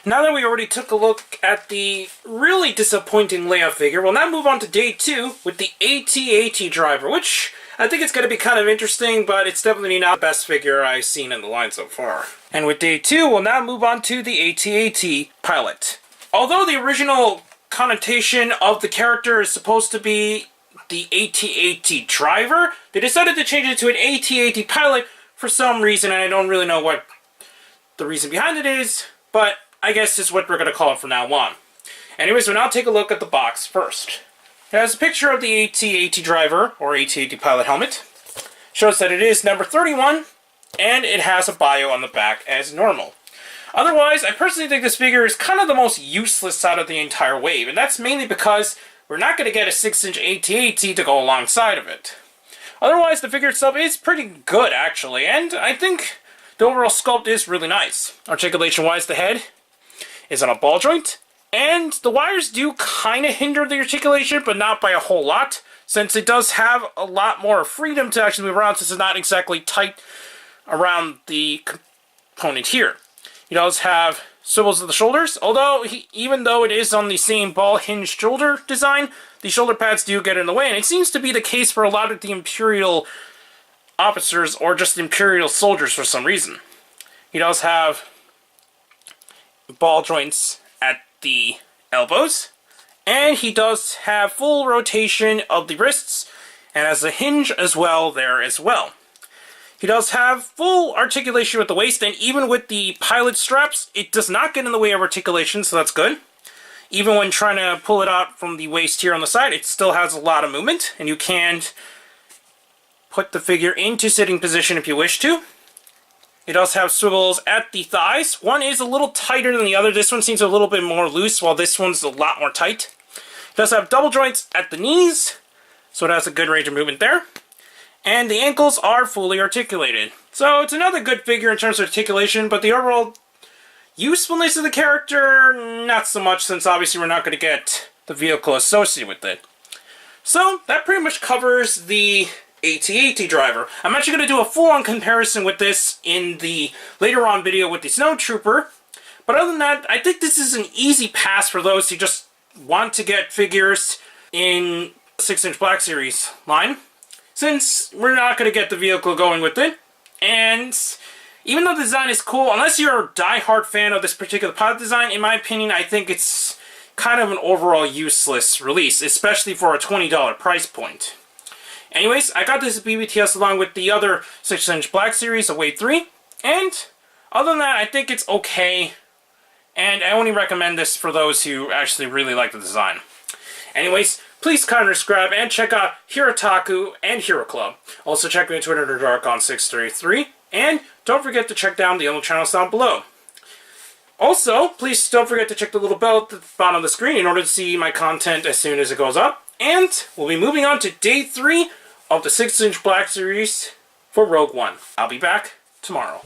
Now that we already took a look at the really disappointing layout figure, we'll now move on to day 2 with the AT-AT driver, which I think it's going to be kind of interesting, but it's definitely not the best figure I've seen in the line so far. And with day 2, we'll now move on to the AT-AT pilot. Although the original connotation of the character is supposed to be the AT-AT driver, they decided to change it to an AT-AT pilot for some reason, and I don't really know what the reason behind it is, but I guess it's what we're going to call it from now on. Anyways, we'll now take a look at the box first. It has a picture of the AT-AT driver, or AT-AT pilot helmet. Shows that it is number 31, and it has a bio on the back as normal. Otherwise, I personally think this figure is kind of the most useless out of the entire wave, and that's mainly because we're not going to get a 6-inch AT-AT to go alongside of it. Otherwise, the figure itself is pretty good, actually, and I think the overall sculpt is really nice. Articulation-wise, the head is on a ball joint, and the wires do kind of hinder the articulation, but not by a whole lot, since it does have a lot more freedom to actually move around, since it's not exactly tight around the component here. He does have swivels of the shoulders, although even though it is on the same ball hinged shoulder design, the shoulder pads do get in the way, and it seems to be the case for a lot of the Imperial officers or just Imperial soldiers for some reason. He does have ball joints at the elbows, and he does have full rotation of the wrists, and has a hinge as well there as well. He does have full articulation with the waist, and even with the pilot straps, it does not get in the way of articulation, so that's good. Even when trying to pull it out from the waist here on the side, it still has a lot of movement, and you can put the figure into sitting position if you wish to. It does have swivels at the thighs. One is a little tighter than the other. This one seems a little bit more loose, while this one's a lot more tight. It does have double joints at the knees, so it has a good range of movement there. And the ankles are fully articulated. So it's another good figure in terms of articulation, but the overall usefulness of the character, not so much, since obviously we're not going to get the vehicle associated with it. So that pretty much covers the AT-AT driver. I'm actually going to do a full-on comparison with this in the later on video with the Snowtrooper. But other than that, I think this is an easy pass for those who just want to get figures in the 6-inch Black Series line, since we're not going to get the vehicle going with it. And even though the design is cool, unless you're a die-hard fan of this particular pilot design, in my opinion, I think it's kind of an overall useless release, especially for a $20 price point. Anyways, I got this at BBTS along with the other 6-inch Black Series of Wave 3, and other than that, I think it's okay, and I only recommend this for those who actually really like the design. Anyways, please comment, subscribe, and check out Hirotaku and Hero Club. Also check me on Twitter at Darkon633, and don't forget to check down the other channels down below. Also, please don't forget to check the little bell at the bottom of the screen in order to see my content as soon as it goes up. And we'll be moving on to day 3 of the 6-inch Black Series for Rogue One. I'll be back tomorrow.